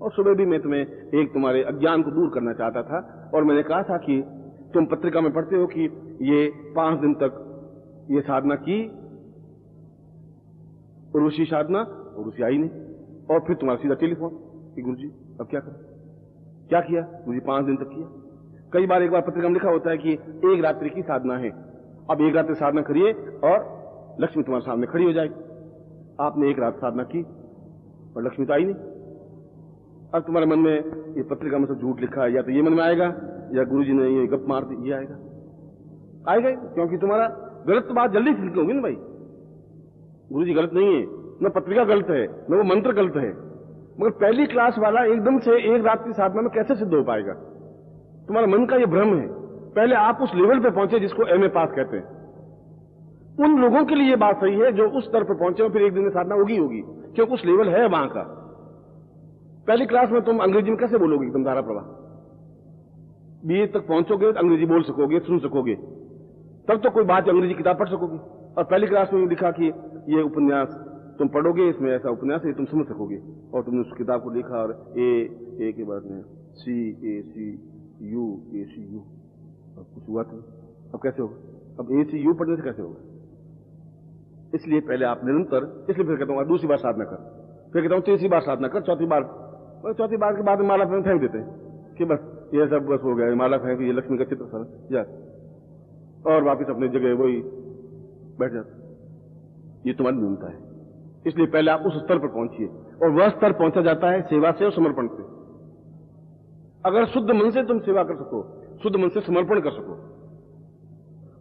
और सुबह भी मैं तुम्हें एक तुम्हारे अज्ञान को दूर करना चाहता था, और मैंने कहा था कि तुम पत्रिका में पढ़ते हो कि ये 5 दिन तक ये साधना की, उर्वशी साधना, उर्वशी आई नहीं, और फिर तुम्हारा सीधा टेलीफोन कि गुरुजी अब क्या करें, क्या किया गुरुजी? 5 दिन तक किया। कई बार एक बार पत्रिका में लिखा होता है कि 1 रात्रि की साधना है, अब 1 रात्रि साधना करिए और लक्ष्मी तुम्हारे सामने खड़ी हो जाएगी। आपने 1 रात साधना की और लक्ष्मी तो आई नहीं। अब तुम्हारे मन में ये पत्रिका में सब झूठ लिखा है, या तो ये मन में आएगा या गुरुजी ने ये गप मार दी, ये आएगा, क्योंकि तुम्हारा गलत बात जल्दी सीखनी होगी ना भाई। गुरुजी गलत नहीं है, न पत्रिका गलत है, न वो मंत्र गलत है, मगर पहली क्लास वाला एकदम से 1 रात की साधना में कैसे सिद्ध हो पाएगा? तुम्हारा मन का ये भ्रम है। पहले आप उस लेवल पे पहुंचे जिसको एमए पास कहते हैं। उन लोगों के लिए ये बात सही है जो उस स्तर पर पहुंचे और फिर एक दिन में साधना होगी, क्योंकि उस लेवल है वहां का। पहली क्लास में तुम अंग्रेजी में कैसे बोलोगे एकदम धारा प्रवाह? बीए तक पहुंचोगे तो अंग्रेजी बोल सकोगे, सुन सकोगे, तब तो कोई बात अंग्रेजी किताब पढ़ सकोगे। और पहली क्लास में लिखा कि ये उपन्यास तुम पढ़ोगे, इसमें ऐसा उपन्यास है, तुम समझ सकोगे, और तुमने उस किताब को लिखा और ए के बाद में CACU ACU, अब कुछ हुआ था, अब कैसे होगा? अब ACU पढ़ने से कैसे होगा? इसलिए पहले आप निरंतर, इसलिए फिर कहता हूँ दूसरी बार साधना कर, फिर कहता हूँ तीसरी बार साधना कर, चौथी बार के बाद माला फेंक देते हैं कि बस ये सब बस हो गया, माला फेंक, ये लक्ष्मी का चित्र सर या, और वापिस अपनी जगह वही बैठ जाते। ये तुम्हारी न्यूनता है। इसलिए पहले आप उस स्तर पर पहुंचिए, और वह स्तर पहुंचा जाता है सेवा से और समर्पण से। अगर शुद्ध मन से तुम सेवा कर सको, शुद्ध मन से समर्पण कर सको,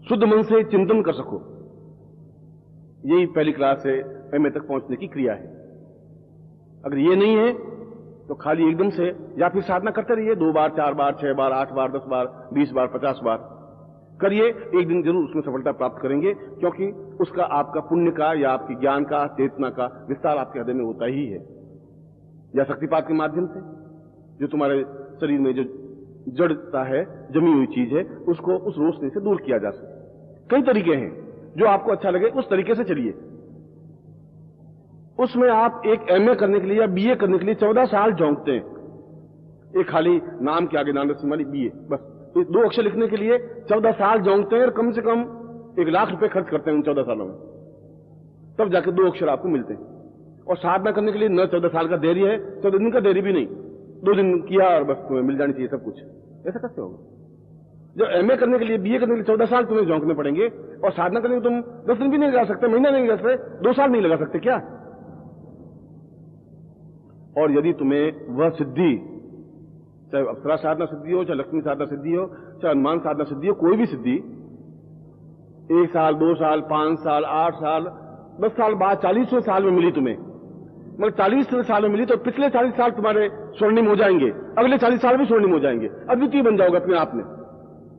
शुद्ध मन से चिंतन कर सको, यही पहली क्लास से एमए तक पहुंचने की क्रिया है। अगर ये नहीं है तो खाली एकदम से, या फिर साधना करते रहिए 2 बार 4 बार 6 बार 8 बार 10 बार 20 बार 50 बार करिए, एक दिन जरूर उसमें सफलता प्राप्त करेंगे, क्योंकि उसका आपका पुण्य का या आपकी ज्ञान का, चेतना का विस्तार आपके हृदय में होता ही है। या शक्तिपात के माध्यम से जो तुम्हारे शरीर में जो जड़ता है, जमी हुई चीज है, उसको उस रोशनी से दूर किया जा सकता। कई तरीके हैं, जो आपको अच्छा लगे उस तरीके से चलिए। उसमें आप एक एमए करने के लिए या बीए करने के लिए 14 साल झोंकते हैं। एक खाली नाम के आगे नाम वाली बीए, बस 2 अक्षर लिखने के लिए 14 साल झोंकते हैं, और कम से कम 1 लाख रुपए खर्च करते हैं उन 14 सालों में, तब जाके 2 अक्षर आपको मिलते हैं। और साधना करने के लिए न 14 साल का देरी है, 14 दिन का देरी भी नहीं, 2 दिन किया और बस तुम्हें मिल जानी चाहिए सब कुछ। ऐसा कैसे होगा? जो एमए करने के लिए, बीए करने के लिए 14 साल तुम्हें झोंकने पड़ेंगे, और साधना करने के लिए तुम 10 दिन भी नहीं लगा सकते, महीना नहीं लगा सकते, 2 साल नहीं लगा सकते क्या? और यदि तुम्हें वह सिद्धि, चाहे अप्सरा साधना सिद्धि हो, चाहे लक्ष्मी साधना सिद्धि हो, चाहे हनुमान साधना सिद्धि हो, कोई भी सिद्धि 1 साल 2 साल 5 साल 8 साल 10 साल बाद 40वें साल में मिली तुम्हें, मगर 40वें साल में मिली तो पिछले 40 साल तुम्हारे स्वर्णिम हो जाएंगे, अगले 40 साल भी स्वर्णिम हो जाएंगे, अद्वितीय बन जाओगे अपने आप में।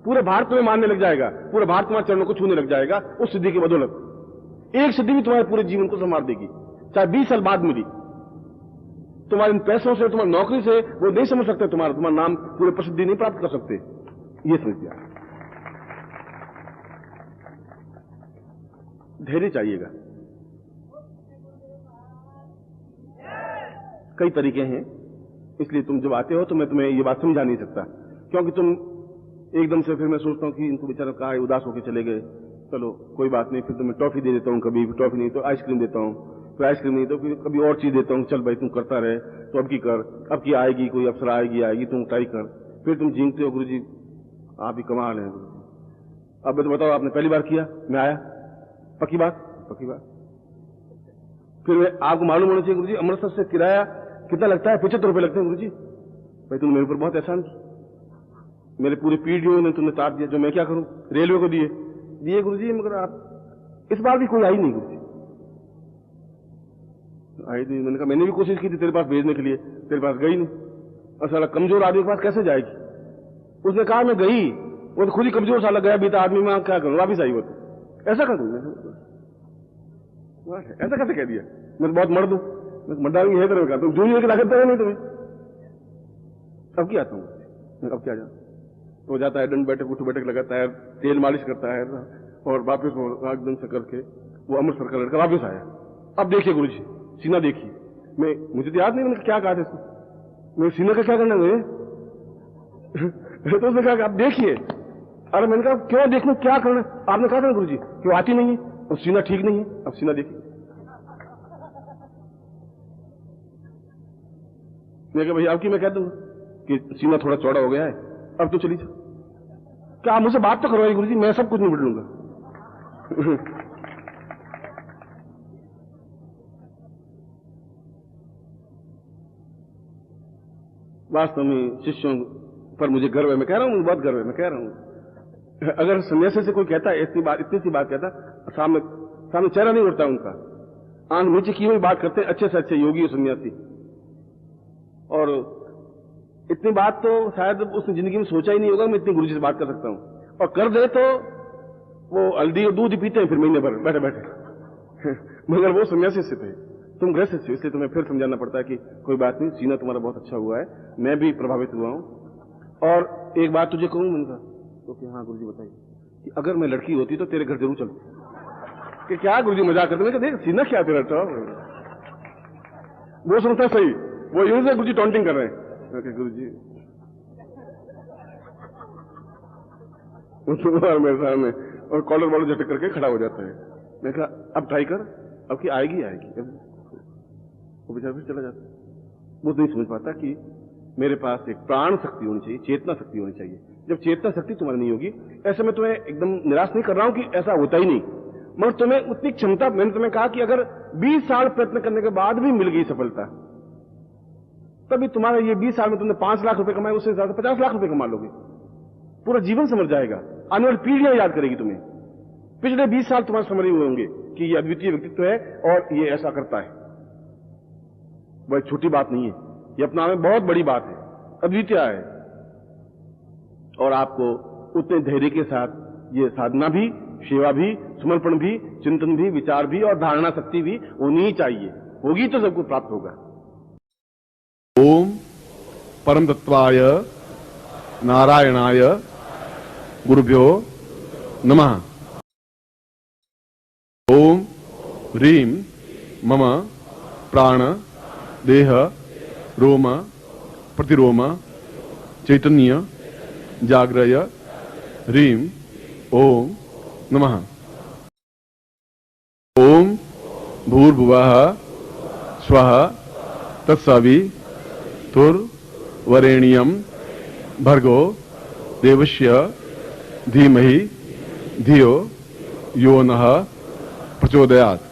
पूरे भारत तुम्हें मानने लग जाएगा, पूरे भारत तुम्हारे चरणों को छूने लग जाएगा उस सिद्धि की बदौलत। एक सिद्धि भी तुम्हारे पूरे जीवन को संवार देगी, चाहे 20 साल बाद मिली। तुम्हारे इन पैसों से, तुम्हारी नौकरी से वो नहीं समझ सकते, तुम्हारा नाम पूरे प्रसिद्धि नहीं प्राप्त कर सकते। ये समझ गया। धैर्य चाहिएगा। कई तरीके हैं, इसलिए तुम जब आते हो तो मैं तुम्हें ये बात समझा नहीं सकता, क्योंकि तुम एकदम से, फिर मैं सोचता हूं कि इनको बेचारा कहा उदास होकर चले गए, चलो कोई बात नहीं, फिर तुम्हें टॉफी दे देता हूं, कभी टॉफी नहीं तो आइसक्रीम देता हूं, फिर आइसक्रीम नहीं तो फिर कभी और चीज देता हूं, चल भाई तुम करता रहे, तो अब की कर, अब की आएगी, कोई अफसर आएगी तुम ट्राई कर, फिर तुम झींकते हो गुरुजी आप ही कमाल हैं। अब मैं तो बताओ, आपने पहली बार किया, मैं आया, पक्की बात। फिर आपको मालूम होना चाहिए गुरुजी अमृतसर से किराया कितना लगता है, 75 रुपए लगते हैं गुरुजी। भाई तुमने मेरे ऊपर बहुत एहसान किया, मेरे पूरे पीढ़ियों ने तुमने तार दिया, जो मैं क्या करूं, रेलवे को दिए गुरुजी, मगर आप इस बार भी कोई आई नहीं गुरुजी, आई नहीं। मैंने कहा मैंने भी कोशिश की थी तेरे पास भेजने के लिए, तेरे पास गई नहीं, और साला कमजोर आदमी के पास कैसे जाएगी? उसने कहा मैं गई, वो तो खुद ही कमजोर साला गया बीता आदमी, मैं क्या करूं, वापिस आई वो तो ऐसा कर दूं, ऐसा कैसे कह दिया? मैं तो बहुत मर्द हूं, मैं मर्दा है तरह का, तुम जूनियर लेकर लागत है नहीं तुम्हें, अब क्या आता हूं, अब क्या जाऊं? तो जाता है, दंड बैठक उठ बैठक लगाता है, तेल मालिश करता है, और वापिस वो एकदम से करके वो अमृतसर का लड़का वापिस आया। अब देखिए गुरुजी सीना देखिए, मुझे तो याद नहीं मैंने क्या कहा था इसको, मेरे सीना का क्या करना है मुझे? तो उसने कहा कि आप देखिए। अरे मैंने कहा क्यों देखना, क्या करना? आपने कहा था गुरु जी कि वो आती नहीं है और सीना ठीक नहीं है। अब सीना देखिए। मैं कहा भैया आपकी मैं कह दूंगा कि सीना थोड़ा चौड़ा हो गया है, अब तो चली जाओ। क्या आप मुझसे बात तो करवाइए गुरु जी, मैं सब कुछ निपट लूंगा। वास्तव में शिष्यों पर मुझे गर्व है, मैं कह रहा हूं, बहुत गर्व है, मैं कह रहा हूं। अगर सन्यासी से कोई कहता है इतनी सी बात कहता, सामने चेहरा नहीं उठता उनका, आंख नीचे की हुई बात करते अच्छे से अच्छे योगी और सन्यासी। और इतनी बात तो शायद उसने जिंदगी में सोचा ही नहीं होगा मैं इतनी गुरु जी से बात कर सकता हूं, और कर दे तो वो हल्दी और दूध ही पीते हैं फिर महीने भर बैठे बैठे। मगर वो सन्यासी से थे, तुम गृहस्थ से, इसलिए तुम्हें फिर समझाना पड़ता है कि कोई बात नहीं, सीना तुम्हारा बहुत अच्छा हुआ है, मैं भी प्रभावित हुआ हूं। और एक बात तुझे कहूं, मैंने कहा तो कि हाँ गुरु जी बताइए, कि अगर मैं लड़की होती तो तेरे घर जरूर चलती। कि क्या गुरु जी मजाक करते? मैं देख सीना क्या तेरा टॉप। वो सुनता सही, वो यूं से गुरु जी टॉन्टिंग कर रहे हैं। गुरु जी मेरे सामने और कॉलर वॉलर झटक करके खड़ा हो जाता है। मैं कहा अब ट्राई कर, अब की आएगी। वो बेचारा फिर चला जाता है। वो नहीं समझ पाता कि मेरे पास एक प्राण शक्ति होनी चाहिए, चेतना शक्ति होनी चाहिए। जब चेतना शक्ति तुम्हारी नहीं होगी, ऐसे मैं तुम्हें एकदम निराश नहीं कर रहा हूं कि ऐसा होता ही नहीं, मगर तुम्हें उतनी क्षमता, मैंने तुम्हें कहा कि अगर 20 साल प्रयत्न करने के बाद भी मिल गई सफलता, तभी तुम्हारा ये 20 साल में तुमने 5 लाख रुपए कमाए, उससे ज्यादा 50 लाख रुपए कमा लोगे। पूरा जीवन समझ जाएगा, आने वाली पीढ़ियां याद करेगी तुम्हें। पिछले 20 साल तुम्हारे समझ हुए होंगे कि ये अद्वितीय व्यक्तित्व है और ये ऐसा करता है। वह छोटी बात नहीं है, ये अपना में बहुत बड़ी बात है, अद्वितीय है। और आपको उतने धैर्य के साथ ये साधना भी, सेवा भी, समर्पण भी, चिंतन भी, विचार भी और धारणा शक्ति भी होनी ही चाहिए। होगी तो सबको प्राप्त होगा। ओम परम तत्वाय नारायणाय गुरुभ्यो नमः। ओम ह्रीं मम प्राण देह रोम प्रतिरोम चैतन्य जाग्रय ह्रीं ओम नमः। ओम भूर्भुवः स्वः तत्सवितुर्वरेण्यं भर्गो देवस्य धीमहि धियो यो नः प्रचोदयात्।